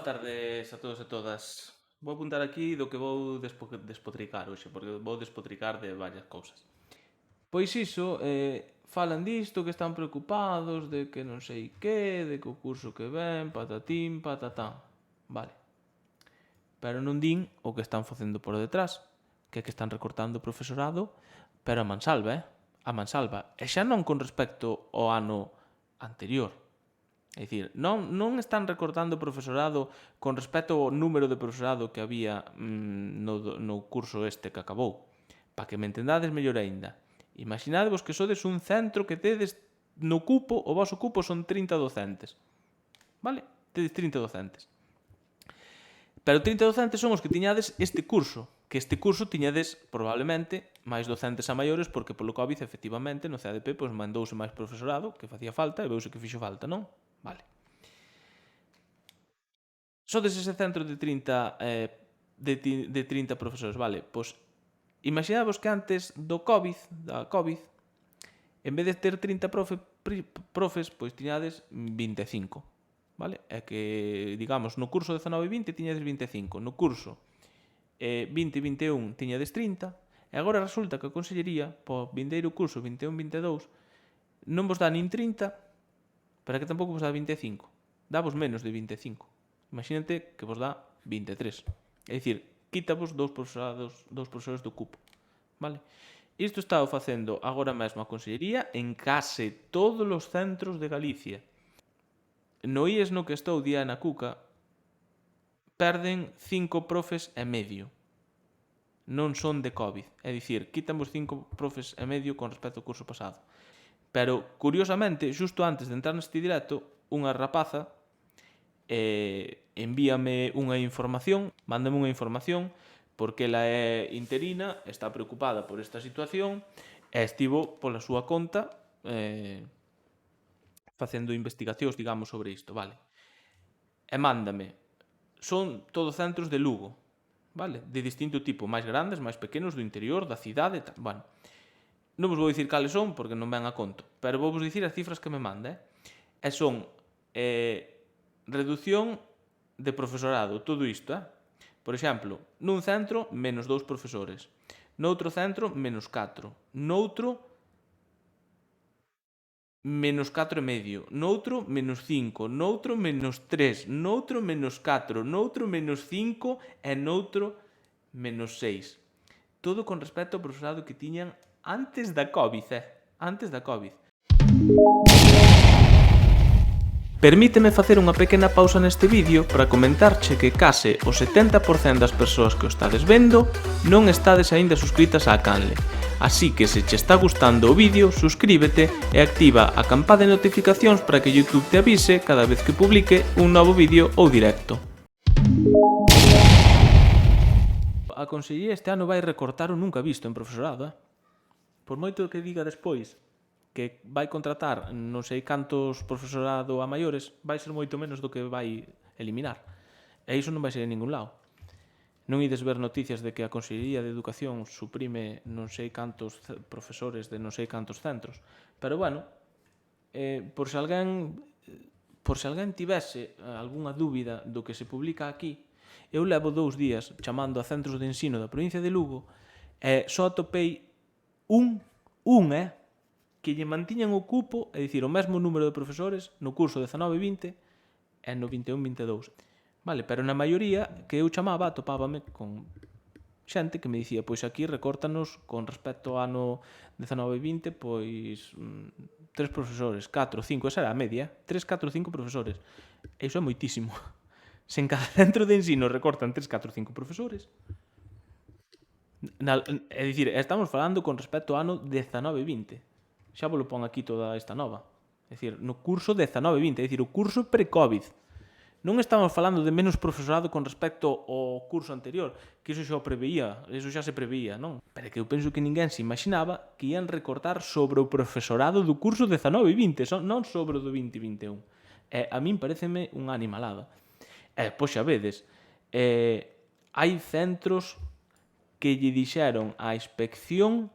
Boas tardes a todos e todas. Vou apuntar aquí do que vou despotricar hoxe, porque vou despotricar de varias cousas. Pois iso, falan disto, que están preocupados, de que non sei que, de que o curso que ven, patatín, patatán. Vale. Pero non din o que están facendo por detrás, que é que están recortando o profesorado, pero a mansalva, a mansalva. E xa non con respecto ao ano anterior. É dicir, non están recortando o profesorado con respecto ao número de profesorado que había no curso este que acabou. Para que me entendades mellor aínda. Imaginadevos que sodes un centro que tedes no cupo, o voso cupo son 30 docentes. Vale? Tedes 30 docentes. Pero 30 docentes son os que tiñades este curso, que este curso tiñades probablemente máis docentes a maiores porque polo COVID efectivamente no CADP pois mandouse máis profesorado que facía falta e veuse que fixo falta, non? Vale. Sodes ese centro de 30 profesores, vale? Pois imaginadevos que antes da COVID, en vez de ter 30 profes, pois tiñades 25, vale? É que, digamos, no curso 19-20 tiñades 25, no curso 20-21 tiñades 30, e agora resulta que a Consellería, po vindeiro curso 21-22, non vos dá nin 30, pero que tampouco vos dá 25, davos menos de 25. Imagínate que vos dá 23. É dicir, quítavos dous profesores do cupo. Vale? Isto está facendo agora mesmo a Consellería en case todos os centros de Galicia. No IES no que estou, Diana Cuca, perden 5 profes e medio. Non son de COVID. É dicir, quítamos 5 profes e medio con respecto ao curso pasado. Pero, curiosamente, xusto antes de entrar neste directo, unha rapaza envíame unha información, mándame unha información, porque ela é interina, está preocupada por esta situación e estivo pola súa conta facendo investigacións, digamos, sobre isto, vale? E mándame, son todos centros de Lugo, vale? De distinto tipo, máis grandes, máis pequenos, do interior, da cidade, tal, bueno. Non vos vou dicir cales son, porque non ven a conto, pero vou vos dicir as cifras que me manda, e son reducción de profesorado, todo isto, Por exemplo, nun centro, menos 2 profesores. Noutro centro, menos 4. Noutro, menos 4 e medio. Noutro, menos 5. Noutro, menos 3. Noutro, menos 4. Noutro, menos 5. E noutro, menos 6. Todo con respecto ao profesorado que tiñan antes da COVID, Antes da COVID. Permíteme facer unha pequena pausa neste vídeo para comentarche que case o 70% das persoas que o estades vendo non estades aínda suscritas á canle. Así que se che está gustando o vídeo, suscríbete e activa a campa de notificacións para que YouTube te avise cada vez que publique un novo vídeo ou directo. A Consellería este ano vai recortar o nunca visto en profesorado, Por moito que diga despois que vai contratar non sei cantos profesorado a maiores, vai ser moito menos do que vai eliminar. E iso non vai ser en ningún lado. Non ides ver noticias de que a Consellería de Educación suprime non sei cantos profesores de non sei cantos centros. Pero bueno, por se alguén tivese algunha dúbida do que se publica aquí, eu levo 2 días chamando a centros de ensino da provincia de Lugo e só atopei que lle mantiñan o cupo, é dicir, o mesmo número de profesores no curso 19-20 e no 21-22. Vale, pero na maioría que eu chamaba atopábame con xente que me dicía, pois aquí recórtanos con respecto ao ano 19-20, pois 3 profesores, 4, 5, esa era a media, 3, 4, 5 profesores. E iso é moitísimo. Se en cada centro de ensino recortan 3, 4, 5 profesores, é dicir, estamos falando con respecto ao ano 19-20. Xa vos lo pon aquí toda esta nova. É dicir, no curso 19-20, é dicir, o curso pre-COVID. Non estamos falando de menos profesorado con respecto ao curso anterior, que iso xa se preveía, non? Pero que eu penso que ninguén se imaginaba que ian recortar sobre o profesorado do curso 19-20, non sobre o do 20-21. E a min pareceme unha animalada. E, pois xa vedes, hai centros que lle dixeron á inspección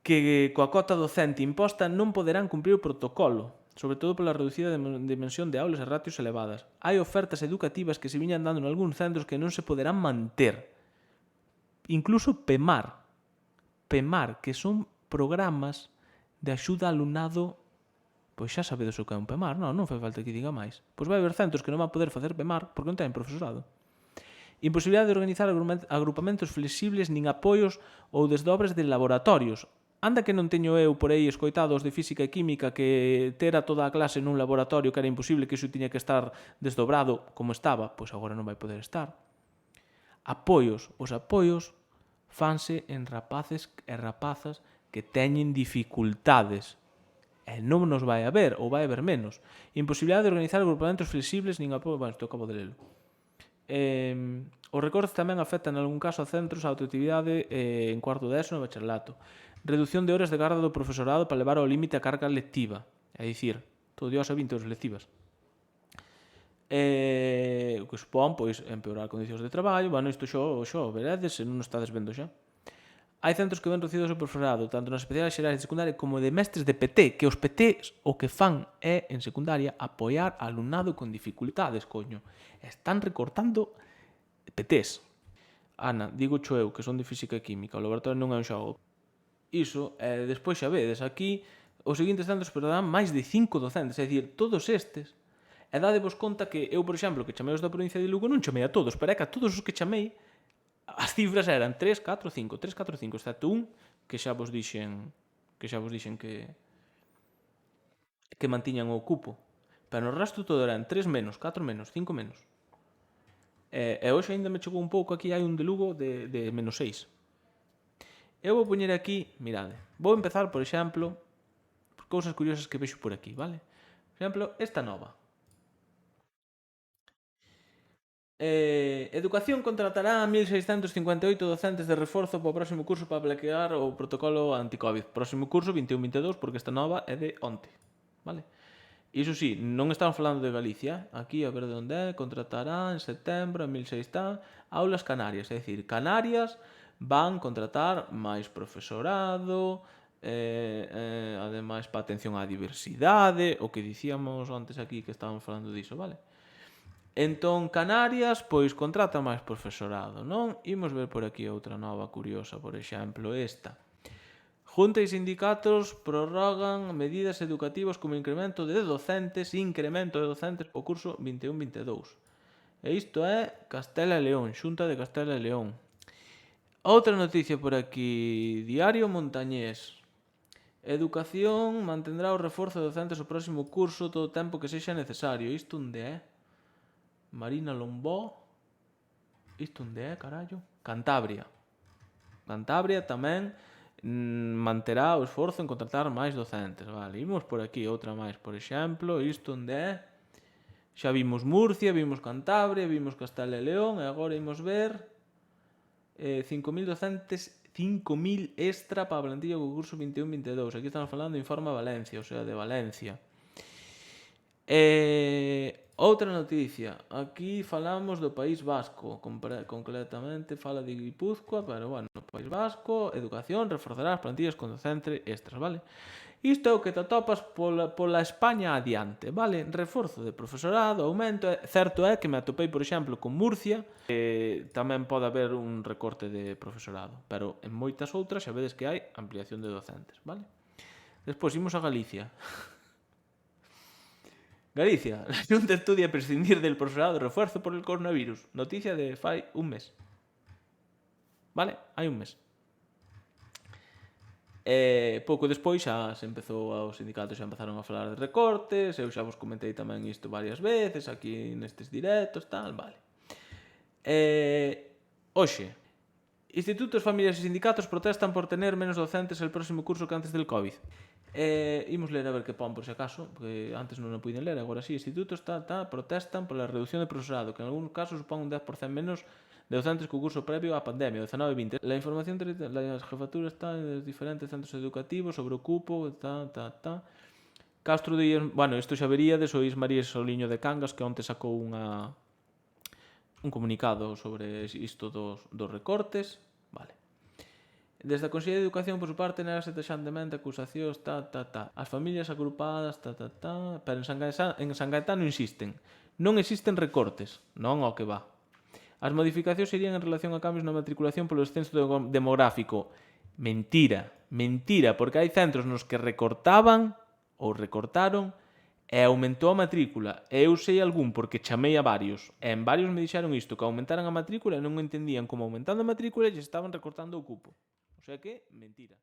que coa cota docente imposta non poderán cumprir o protocolo. sobre todo pola reducida dimensión de aulas e ratios elevadas. Hai ofertas educativas que se viñan dando en algúns centros que non se poderán manter. Incluso PEMAR, que son programas de axuda ao alumnado. Pois xa sabedes o que é un PEMAR, non fai falta que diga máis. Pois vai haber centros que non van poder facer PEMAR porque non teñen profesorado. Imposibilidade de organizar agrupamentos flexibles nin apoios ou desdobres de laboratorios. Anda que non teño eu por aí escoitados de física e química que ter a toda a clase nun laboratorio que era imposible, que iso tiña que estar desdobrado como estaba, pois agora non vai poder estar. Apoios. Os apoios fanse en rapaces e rapazas que teñen dificultades. E non nos vai haber, ou vai haber menos. Imposibilidade de organizar agrupamentos flexibles nin apoio. Bueno, isto acabo de lelo. Os recortes tamén afectan en algún caso a centros a autoactividade en cuarto de ESO no bacharelato. Reducción de horas de garda do profesorado para levar ao límite a carga lectiva. É dicir, todo dios a 20 horas lectivas. O que supón, pois, empeorar condicións de traballo. Bueno, isto xo veredes, se non o estades vendo xa. Hai centros que ven reducidos o profesorado, tanto nas especiais xerais de secundaria como de mestres de PT, que os PT o que fan é, en secundaria, apoiar alumnado con dificultades, coño. Están recortando PTs. Ana, digo xo eu, que son de física e química, o laboratorio non é un xogo. Iso, despois xa vedes, aquí os seguintes centros perderán máis de 5 docentes, é dicir, todos estes. E dadevos conta que eu, por exemplo, que chamei os da provincia de Lugo, non chamei a todos, pero é que a todos os que chamei, as cifras eran 3, 4, 5, 3, 4, 5, excepto un que xa vos dixen que mantiñan o cupo. Pero no resto todo eran 3 menos, 4 menos, 5 menos. E hoxe ainda me chegou un pouco, aquí hai un de Lugo de menos 6. Eu vou poñer aquí, mirade, vou empezar, por exemplo, por cousas curiosas que vexo por aquí, vale? Por exemplo, esta nova. Educación contratará a 1.658 docentes de reforzo para o próximo curso para aplicar o protocolo anti-Covid. Próximo curso 21-22, porque esta nova é de onte, vale? Iso sí, non estamos falando de Galicia. Aquí, a ver de onde é, contratará en setembro, en 1.600 está, aulas Canarias. É dicir, Canarias van contratar máis profesorado, ademais para atención á diversidade, o que dicíamos antes aquí que estábamos falando diso, vale? Entón, Canarias, pois contrata máis profesorado, non? Imos ver por aquí outra nova curiosa, por exemplo, esta. Junta e sindicatos prorrogan medidas educativas como incremento de docentes o curso 21-22. E isto é Castela e León, Xunta de Castela e León. Outra noticia por aquí, Diario Montañés. Educación mantendrá o reforzo de docentes o próximo curso todo o tempo que sexa necesario. Isto onde é? Marina Lombó. Isto onde é, carallo? Cantabria. Cantabria tamén manterá o esforzo en contratar máis docentes. Vale, imos por aquí outra máis, por exemplo, isto onde é? Xa vimos Murcia, vimos Cantabria, vimos Castela e León, e agora imos ver 5.000 docentes, 5.000 extra para a plantilla do curso 21-22. Aquí estamos falando de Informa Valencia, o sea, de Valencia. Outra noticia, aquí falamos do País Vasco, concretamente fala de Guipúzcoa, pero bueno, no País Vasco, educación, reforzará as plantillas con docente extras, vale? Isto é o que te atopas pola España adiante, vale? Reforzo de profesorado, aumento, certo é que me atopei, por exemplo, con Murcia, tamén pode haber un recorte de profesorado, pero en moitas outras xa vedes que hai ampliación de docentes, vale? Despois, imos a Galicia. Galicia, la Xunta estudia prescindir del profesorado de refuerzo por el coronavirus. Noticia de fai un mes. Vale? Hai un mes. Pouco despois xa se empezou, os sindicatos xa empezaron a falar de recortes, eu xa vos comentei tamén isto varias veces, aquí nestes directos, tal, vale. Hoxe, institutos, familias e sindicatos protestan por tener menos docentes el próximo curso que antes del COVID. Imos ler a ver que pon por si acaso, porque antes non o puiden ler, agora sí. Institutos protestan pola reducción de profesorado, que en algúns casos supón un 10% menos de docentes que o curso previo á pandemia, 19-20. La información de las jefaturas está en diferentes centros educativos sobre o cupo, Castro de... Bueno, isto xa veríades o María Soliño de Cangas, que onte sacou un comunicado sobre isto dos recortes. Vale. Desde a Consellería de Educación, por su parte, negase taxantemente acusacións, As familias agrupadas, Pero en San Gaetano insisten. Non existen recortes. Non ao que va. As modificacións serían en relación a cambios na matriculación polo descenso demográfico. Mentira, mentira, porque hai centros nos que recortaban ou recortaron e aumentou a matrícula. E eu sei algún porque chamei a varios. E en varios me dixeron isto, que aumentaran a matrícula e non entendían como aumentando a matrícula lles estaban recortando o cupo. O sea que, mentira.